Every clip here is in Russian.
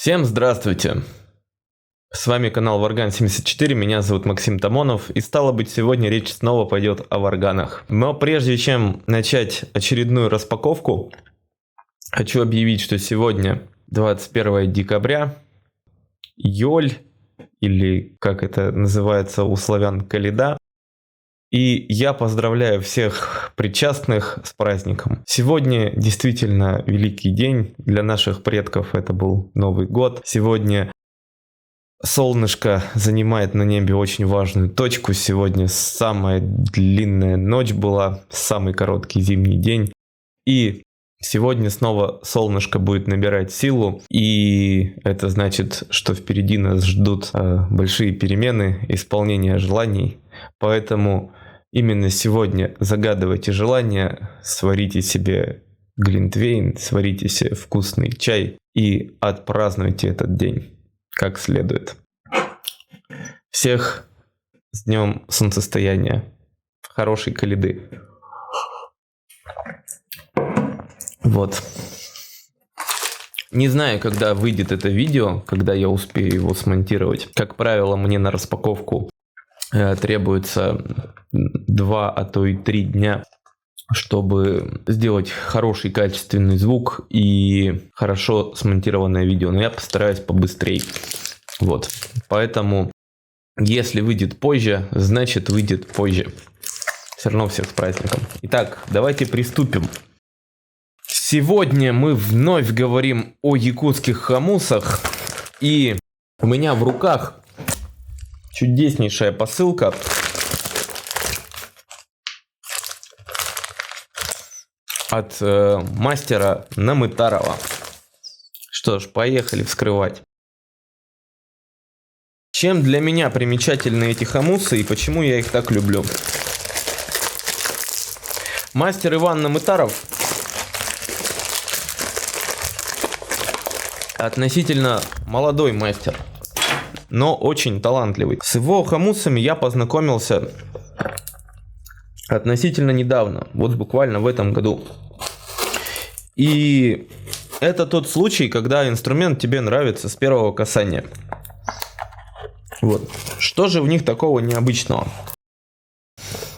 Всем здравствуйте! С вами канал Варган 74, меня зовут Максим Тамонов, и стало быть, сегодня речь снова пойдет о варганах. Но прежде чем начать очередную распаковку, хочу объявить, что сегодня 21 декабря, Йоль, или как это называется у славян, Коляда. И я поздравляю всех причастных с праздником. Сегодня действительно великий день. Для наших предков это был Новый год. Сегодня солнышко занимает на небе очень важную точку. Сегодня самая длинная ночь была, самый короткий зимний день. И сегодня снова солнышко будет набирать силу. И это значит, что впереди нас ждут большие перемены, исполнение желаний. Поэтому именно сегодня загадывайте желания, сварите себе глинтвейн, сварите себе вкусный чай и отпразднуйте этот день как следует. Всех с днем солнцестояния, хорошей коляды. Вот. Не знаю, когда выйдет это видео, когда я успею его смонтировать. Как правило, мне на распаковку требуется 2, а то и 3 дня, чтобы сделать хороший качественный звук и хорошо смонтированное видео. Но я постараюсь побыстрее. Вот. Поэтому, если выйдет позже, значит выйдет позже. Все равно всех с праздником. Итак, давайте приступим. Сегодня мы вновь говорим о якутских хомусах. И у меня в руках чудеснейшая посылка от мастера Намытарова. Что ж, поехали вскрывать. Чем для меня примечательны эти хомусы и почему я их так люблю? Мастер Иван Намытаров относительно молодой мастер, но очень талантливый. С его хомусами я познакомился относительно недавно, вот буквально в этом году. И это тот случай, когда инструмент тебе нравится с первого касания. Вот. Что же в них такого необычного?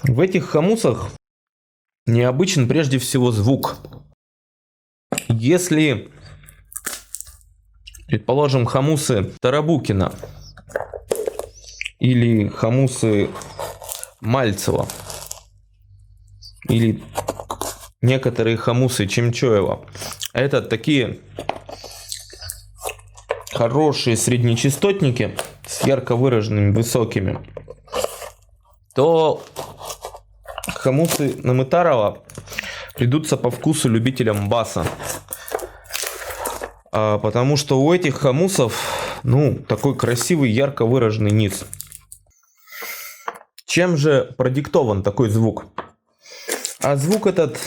В этих хомусах необычен прежде всего звук. Если, предположим, хомусы Тарабукина или хомусы Мальцева или некоторые хомусы Чемчоева, это такие хорошие среднечастотники с ярко выраженными высокими, то хомусы Намытарова придутся по вкусу любителям баса. Потому что у этих хомусов, такой красивый, ярко выраженный низ. Чем же продиктован такой звук? А звук этот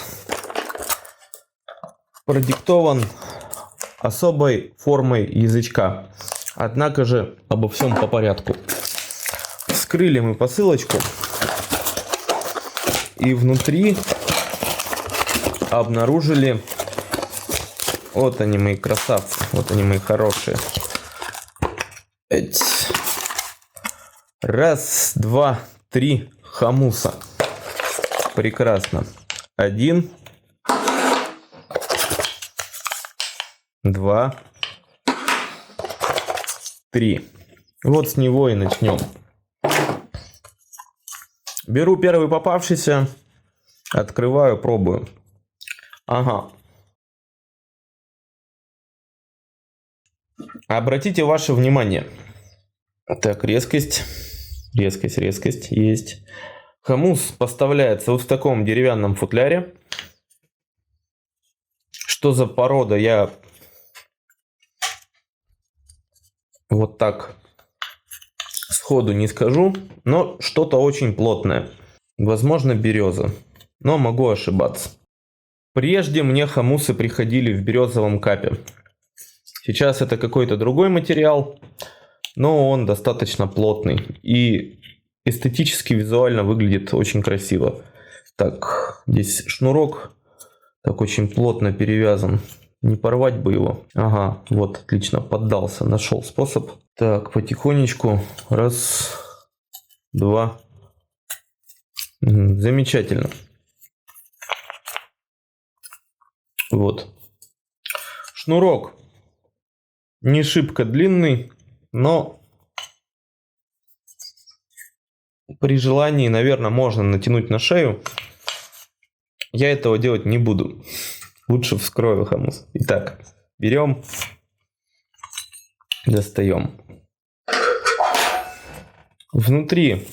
продиктован особой формой язычка. Однако же обо всем по порядку. Вскрыли мы посылочку. И внутри обнаружили... Вот они, мои красавцы. Вот они, мои хорошие. Раз, два, 3 хомуса. Прекрасно. 1, 2, 3. Вот с него и начнем. Беру первый попавшийся, открываю, пробую. Ага. Обратите ваше внимание. Так, резкость есть. Хомус поставляется вот в таком деревянном футляре. Что за порода, я вот так сходу не скажу, но что-то очень плотное. Возможно, береза, но могу ошибаться. Прежде мне хомусы приходили в березовом капе. Сейчас это какой-то другой материал, но он достаточно плотный и эстетически, визуально выглядит очень красиво. Так, здесь шнурок так очень плотно перевязан Не порвать бы его. Ага, вот, отлично, поддался, нашел способ. Так, потихонечку. Раз, два. Замечательно. Вот. Шнурок не шибко длинный, но при желании, наверное, можно натянуть на шею. Я этого делать не буду. Лучше вскрою хомус. Итак, берем, достаем. Внутри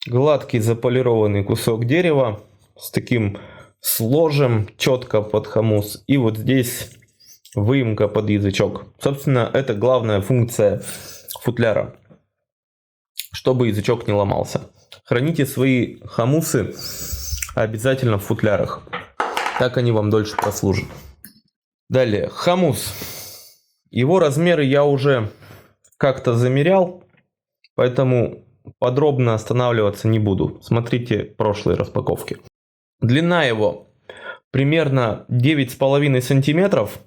гладкий заполированный кусок дерева с таким сложем четко под хомус. И вот здесь выемка под язычок. Собственно, это главная функция футляра, чтобы язычок не ломался. Храните свои хомусы обязательно в футлярах. Так они вам дольше прослужат. Далее, хомус. Его размеры я уже как-то замерял, поэтому подробно останавливаться не буду. Смотрите прошлые распаковки. Длина его примерно 9,5 сантиметров.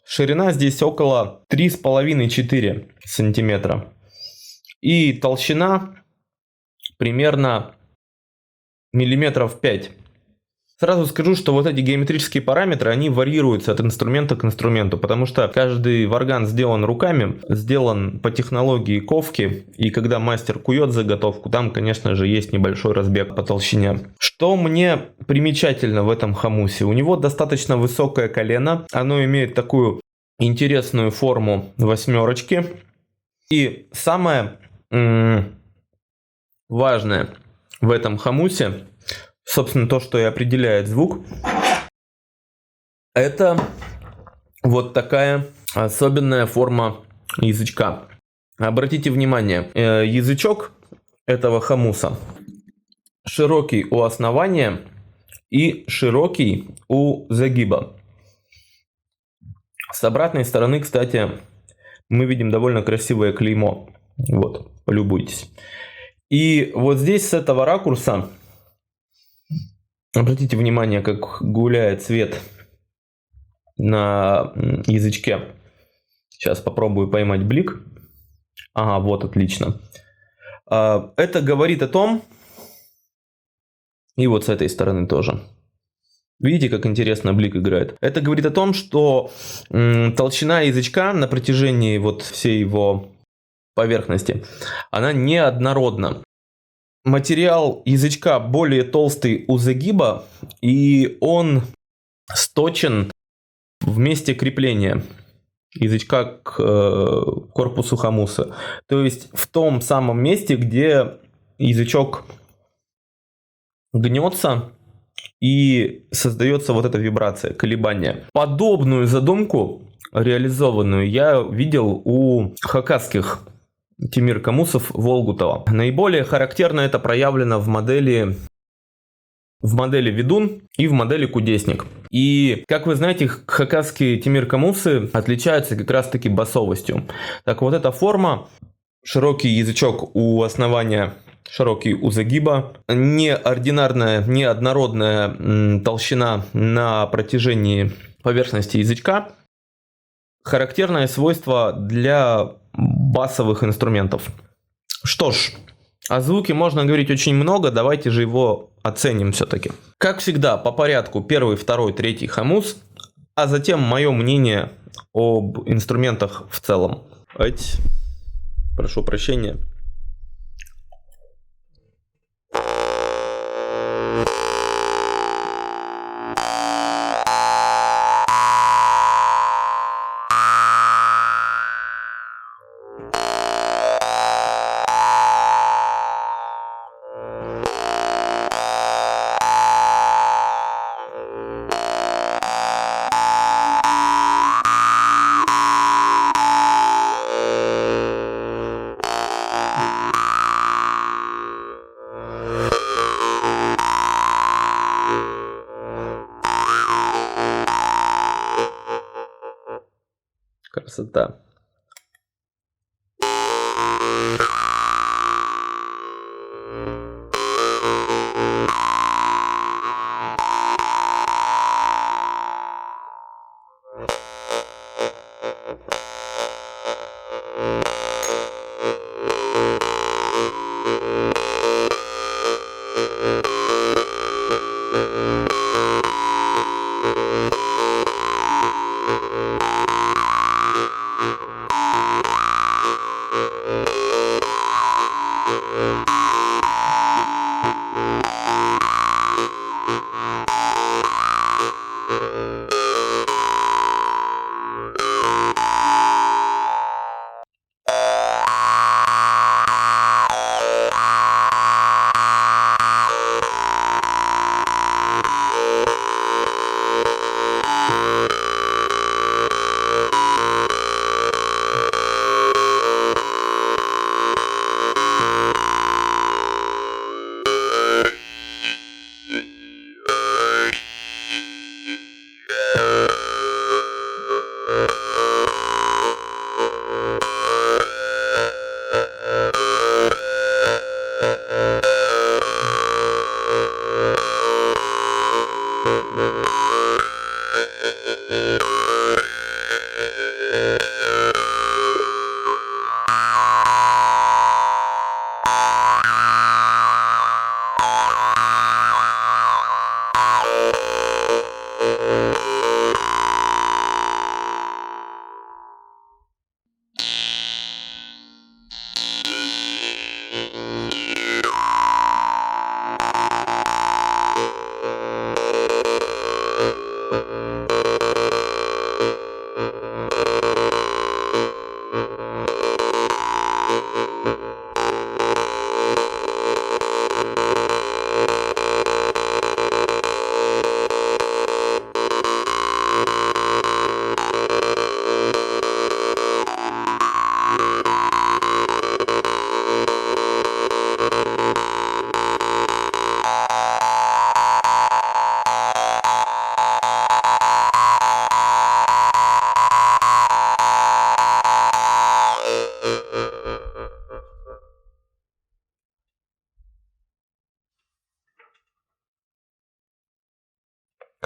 Ширина здесь около 3,5-4 сантиметра. И толщина примерно миллиметров 5. Сразу скажу, что вот эти геометрические параметры, они варьируются от инструмента к инструменту, потому что каждый варган сделан руками, сделан по технологии ковки, и когда мастер кует заготовку, там, конечно же, есть небольшой разбег по толщине. Что мне примечательно в этом хомусе? У него достаточно высокое колено, оно имеет такую интересную форму восьмерочки, и самое важное в этом хомусе, собственно, то, что и определяет звук, это вот такая особенная форма язычка. Обратите внимание, язычок этого хомуса широкий у основания и широкий у загиба. С обратной стороны, кстати, мы видим довольно красивое клеймо. Вот, полюбуйтесь. И вот здесь с этого ракурса обратите внимание, как гуляет свет на язычке. Сейчас попробую поймать блик. Ага, вот, отлично. Это говорит о том, и вот с этой стороны тоже. Видите, как интересно блик играет? Это говорит о том, что толщина язычка на протяжении вот всей его поверхности, она неоднородна. Материал язычка более толстый у загиба, и он сточен в месте крепления язычка к корпусу хомуса. То есть в том самом месте, где язычок гнется и создается вот эта вибрация, колебание. Подобную задумку реализованную я видел у хакасских Тимир Камусов Волгутова. Наиболее характерно это проявлено в модели ведун и в модели кудесник. И, как вы знаете, хакасские Тимир Камусы отличаются как раз таки басовостью. Так вот, эта форма, широкий язычок у основания, широкий у загиба, неординарная, неоднородная толщина на протяжении поверхности язычка, характерное свойство для басовых инструментов. Что ж, о звуке можно говорить очень много, давайте же его оценим все-таки. Как всегда, по порядку: первый, второй, третий хомус, а затем мое мнение об инструментах в целом. Давайте, прошу прощения. Красота.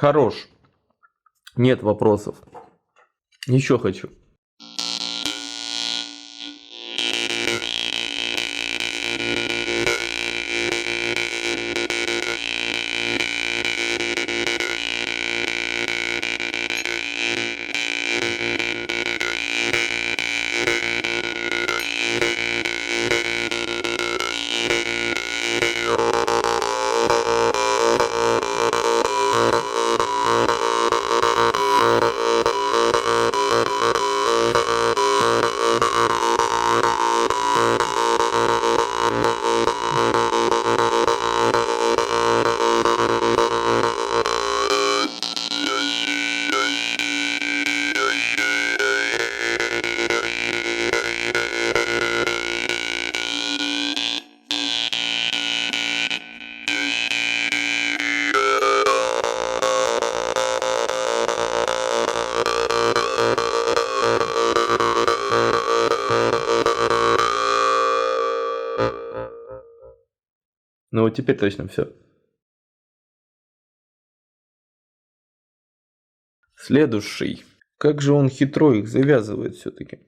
Хорош. Нет вопросов. Еще хочу. Ну вот теперь точно все. Следующий. Как же он хитро их завязывает все-таки.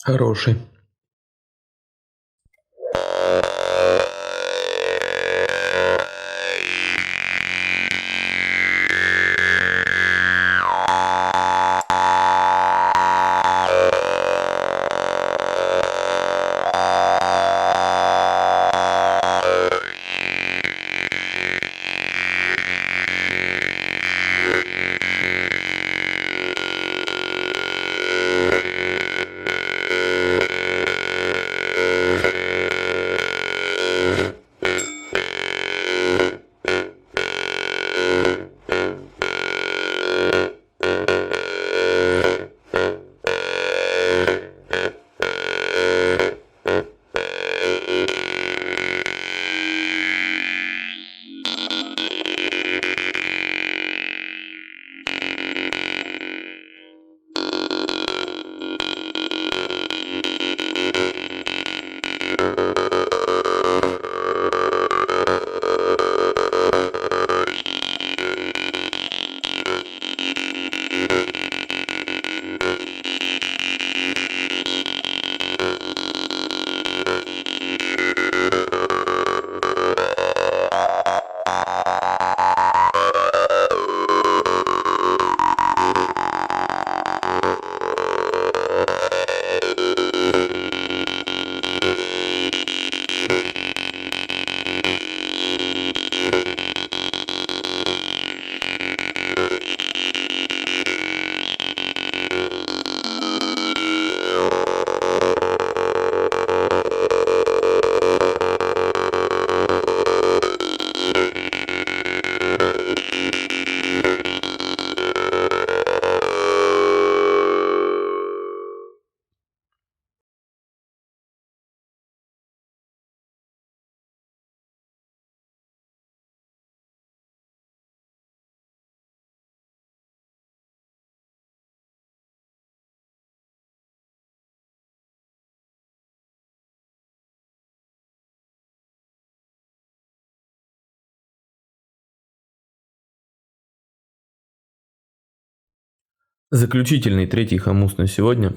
Хороший. Заключительный третий хомус на сегодня.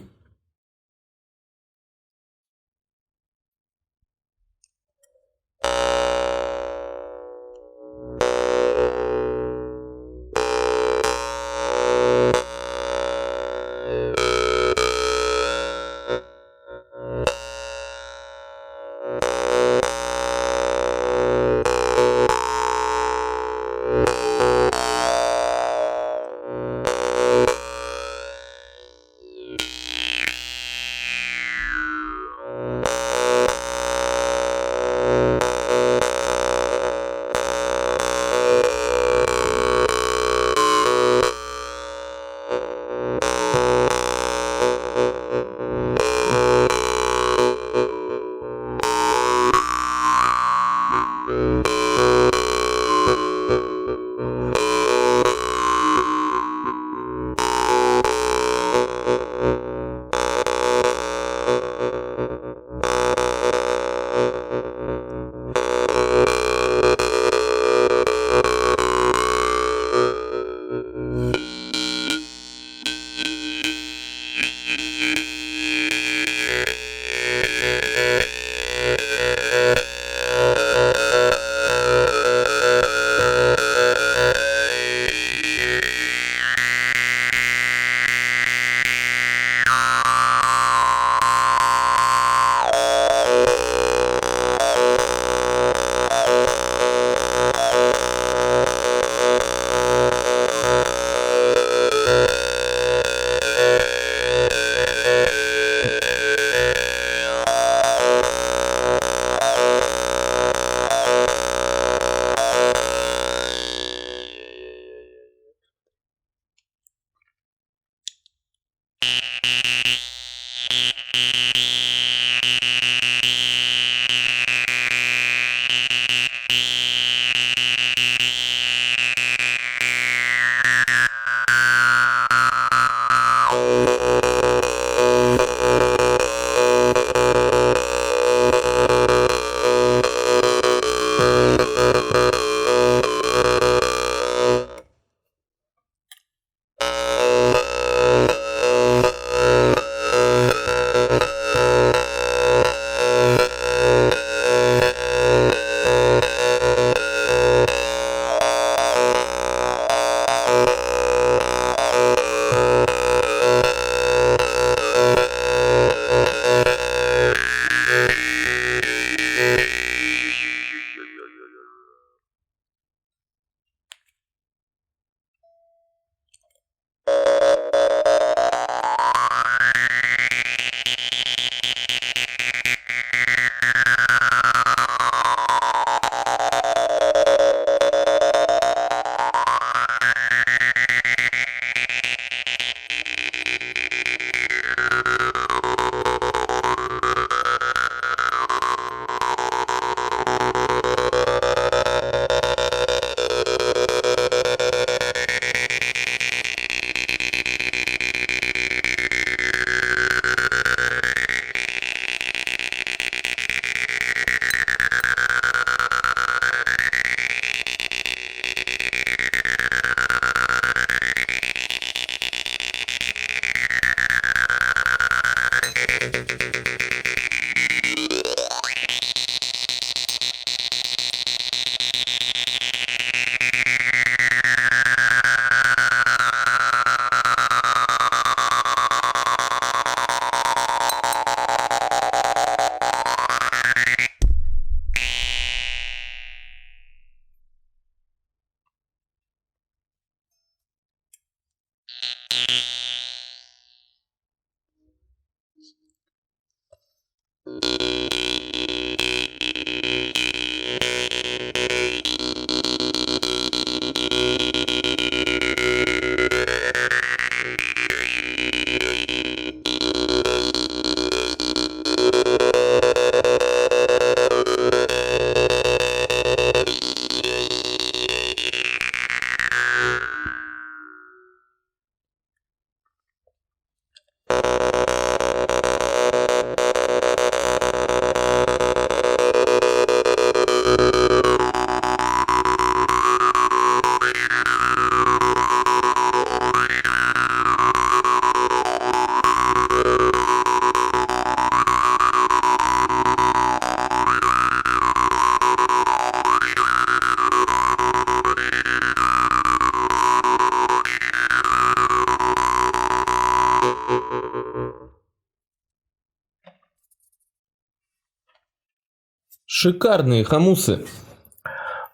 Шикарные хомусы.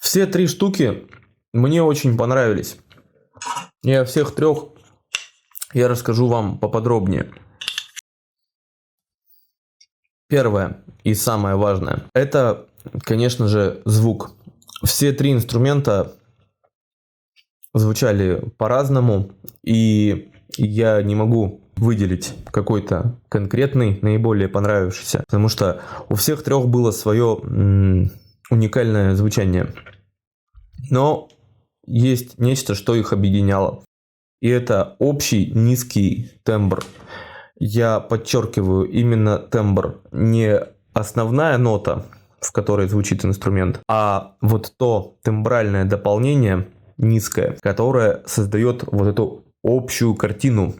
Все 3 штуки мне очень понравились. И о всех 3 я расскажу вам поподробнее. Первое и самое важное – это, конечно же, звук. Все 3 инструмента звучали по-разному, и я не могу выделить какой-то конкретный, наиболее понравившийся, потому что у всех 3 было свое уникальное звучание. Но есть нечто, что их объединяло. И это общий низкий тембр. Я подчеркиваю, именно тембр, не основная нота, в которой звучит инструмент, а вот то тембральное дополнение низкое, которое создает вот эту общую картину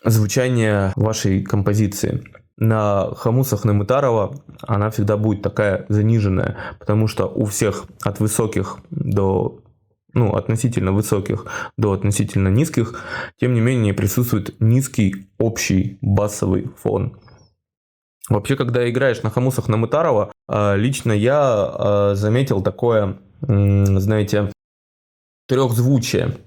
звучания вашей композиции. На хомусах Намытарова она всегда будет такая заниженная, потому что у всех от высоких до относительно высоких до относительно низких, тем не менее присутствует низкий общий басовый фон. Вообще, когда играешь на хомусах Намытарова, лично я заметил такое, знаете, трехзвучие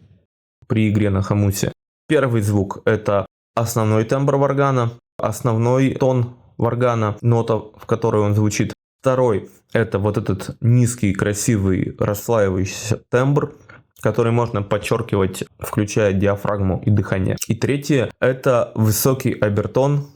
при игре на хомусе. Первый звук – это основной тембр варгана, основной тон варгана, нота, в которой он звучит. Второй – это вот этот низкий, красивый, расслаивающийся тембр, который можно подчеркивать, включая диафрагму и дыхание. И третье – это высокий обертон,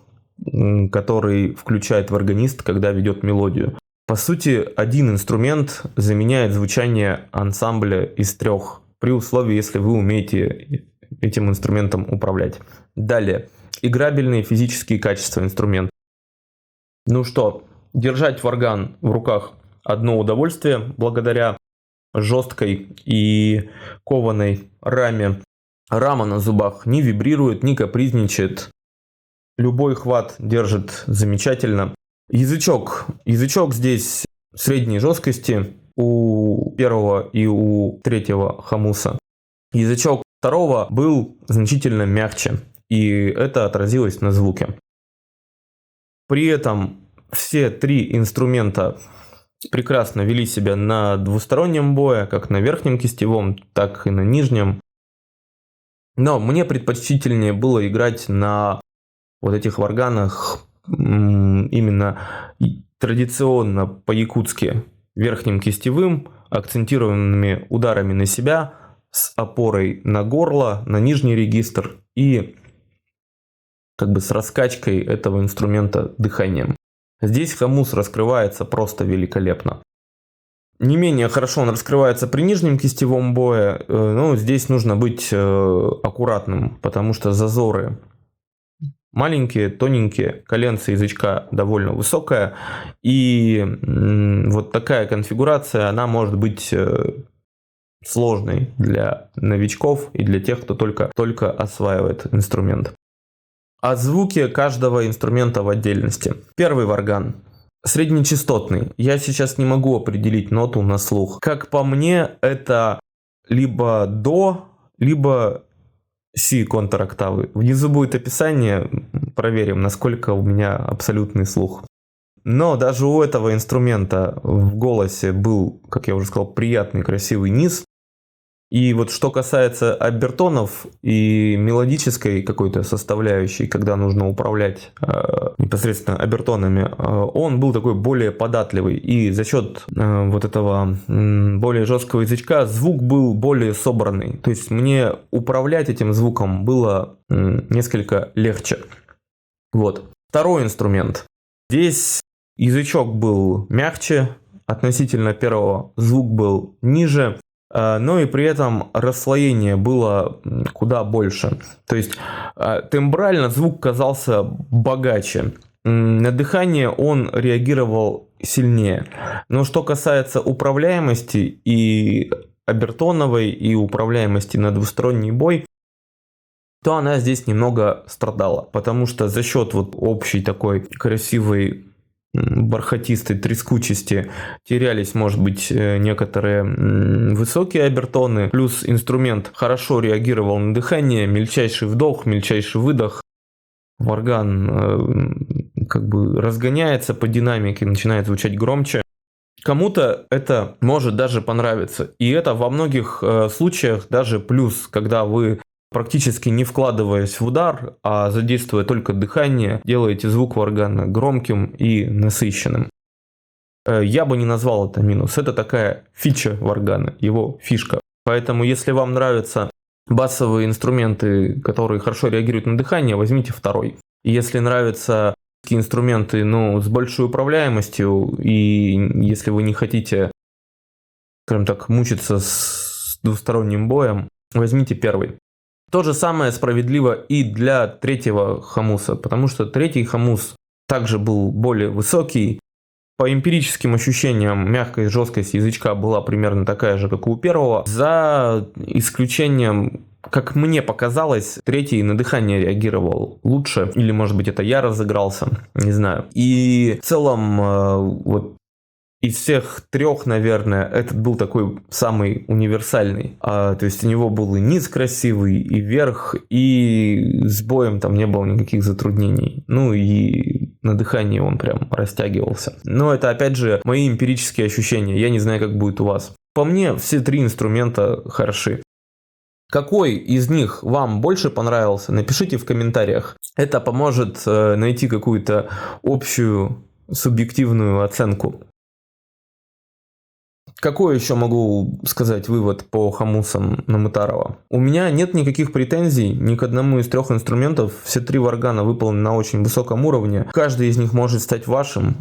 который включает варганист, когда ведет мелодию. По сути, один инструмент заменяет звучание ансамбля из 3, при условии, если вы умеете этим инструментом управлять. Далее, играбельные физические качества инструмента. Ну что, держать варган в руках одно удовольствие, благодаря жесткой и кованой раме. Рама на зубах не вибрирует, не капризничает. Любой хват держит замечательно. Язычок здесь средней жесткости у 1 и у 3 хомуса. Язычок 2 был значительно мягче, и это отразилось на звуке. При этом все 3 инструмента прекрасно вели себя на двустороннем бое, как на верхнем кистевом, так и на нижнем. Но мне предпочтительнее было играть на вот этих варганах именно традиционно по-якутски верхним кистевым, акцентированными ударами на себя, с опорой на горло, на нижний регистр и с раскачкой этого инструмента дыханием. Здесь хомус раскрывается просто великолепно. Не менее хорошо он раскрывается при нижнем кистевом бое, но здесь нужно быть аккуратным, потому что зазоры маленькие, тоненькие, коленце язычка довольно высокая, и вот такая конфигурация, она может быть сложной для новичков и для тех, кто только осваивает инструмент. О звуке каждого инструмента в отдельности. Первый варган. Среднечастотный. Я сейчас не могу определить ноту на слух. Как по мне, это либо до, либо си контроктавы. Внизу будет описание, проверим, насколько у меня абсолютный слух. Но даже у этого инструмента в голосе был, как я уже сказал, приятный, красивый низ. И вот что касается обертонов и мелодической какой-то составляющей, когда нужно управлять непосредственно обертонами, он был такой более податливый. И за счет вот этого более жесткого язычка звук был более собранный. То есть мне управлять этим звуком было несколько легче. Вот. Второй инструмент. Здесь язычок был мягче относительно первого, звук был ниже. Но и при этом расслоение было куда больше. То есть тембрально звук казался богаче. На дыхание он реагировал сильнее. Но что касается управляемости и обертоновой, и управляемости на двусторонний бой, то она здесь немного страдала. Потому что за счет вот общей такой красивой бархатистой трескучести терялись, может быть, некоторые высокие обертоны, плюс инструмент хорошо реагировал на дыхание, мельчайший вдох, мельчайший выдох. варган как бы разгоняется по динамике, начинает звучать громче. Кому-то это может даже понравиться. И это во многих случаях даже плюс, когда вы, практически не вкладываясь в удар, а задействуя только дыхание, делаете звук варгана громким и насыщенным. Я бы не назвал это минус. Это такая фича варгана, его фишка. Поэтому, если вам нравятся басовые инструменты, которые хорошо реагируют на дыхание, возьмите второй. Если нравятся инструменты, с большой управляемостью, и если вы не хотите, скажем так, мучиться с двусторонним боем, возьмите первый. То же самое справедливо и для третьего хамуса, потому что третий хамус также был более высокий. По эмпирическим ощущениям, мягкость, жесткость язычка была примерно такая же, как и у первого. За исключением, как мне показалось, третий на дыхание реагировал лучше. Или, может быть, это я разыгрался, не знаю. И в целом, вот из всех трех, наверное, этот был такой самый универсальный. То есть у него был и низ красивый, и верх, и с боем там не было никаких затруднений. И на дыхании он прям растягивался. Но это, опять же, мои эмпирические ощущения. Я не знаю, как будет у вас. По мне, все три инструмента хороши. Какой из них вам больше понравился, напишите в комментариях. Это поможет найти какую-то общую субъективную оценку. Какой еще могу сказать вывод по хамусам Намытарова? У меня нет никаких претензий ни к одному из трех инструментов. Все три варгана выполнены на очень высоком уровне. Каждый из них может стать вашим.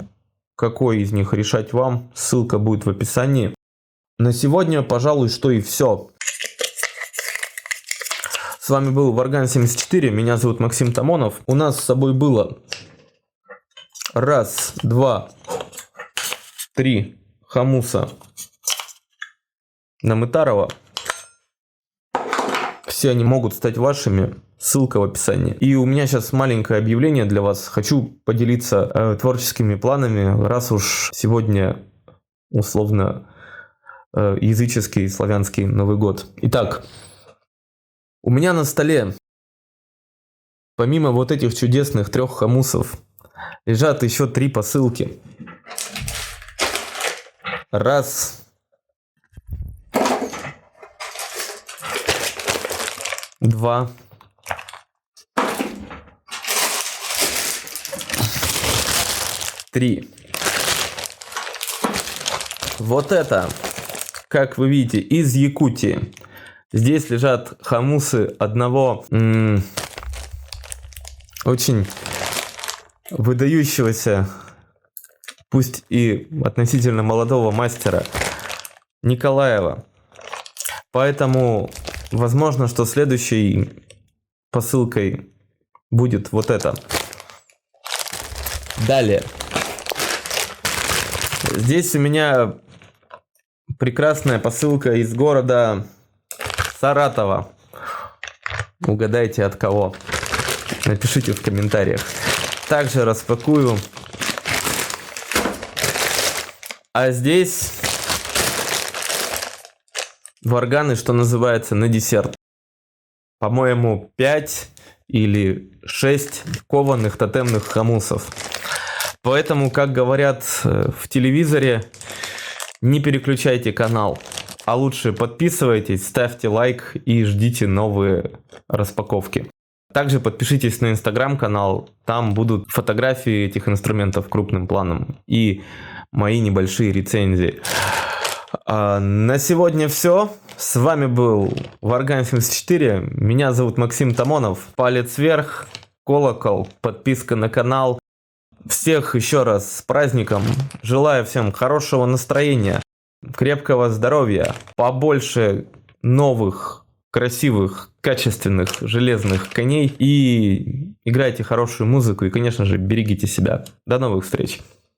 Какой из них решать вам? Ссылка будет в описании. На сегодня, пожалуй, что и все. С вами был Варган 74. Меня зовут Максим Тамонов. У нас с собой было 1, 2, 3 хамуса Намытарова. Все они могут стать вашими. Ссылка в описании. И у меня сейчас маленькое объявление для вас. Хочу поделиться творческими планами, раз уж сегодня условно языческий славянский Новый год. Итак, у меня на столе, помимо вот этих чудесных 3 хамусов, лежат еще 3 посылки. 1, 2, 3. Вот это, как вы видите, из Якутии. Здесь лежат хамусы одного очень выдающегося, пусть и относительно молодого мастера Николаева. Поэтому возможно, что следующей посылкой будет вот это. Далее. Здесь у меня прекрасная посылка из города Саратова. Угадайте, от кого. Напишите в комментариях. Также распакую. А здесь варганы, что называется, на десерт. По-моему, 5 или 6 кованых тотемных хамусов. Поэтому, как говорят в телевизоре, не переключайте канал, а лучше подписывайтесь, ставьте лайк и ждите новые распаковки. Также подпишитесь на инстаграм-канал, там будут фотографии этих инструментов крупным планом и мои небольшие рецензии. На сегодня все. С вами был Варган 74. Меня зовут Максим Тамонов. Палец вверх, колокол, подписка на канал. Всех еще раз с праздником. Желаю всем хорошего настроения, крепкого здоровья, побольше новых, красивых, качественных, железных коней. И играйте хорошую музыку. И, конечно же, берегите себя. До новых встреч.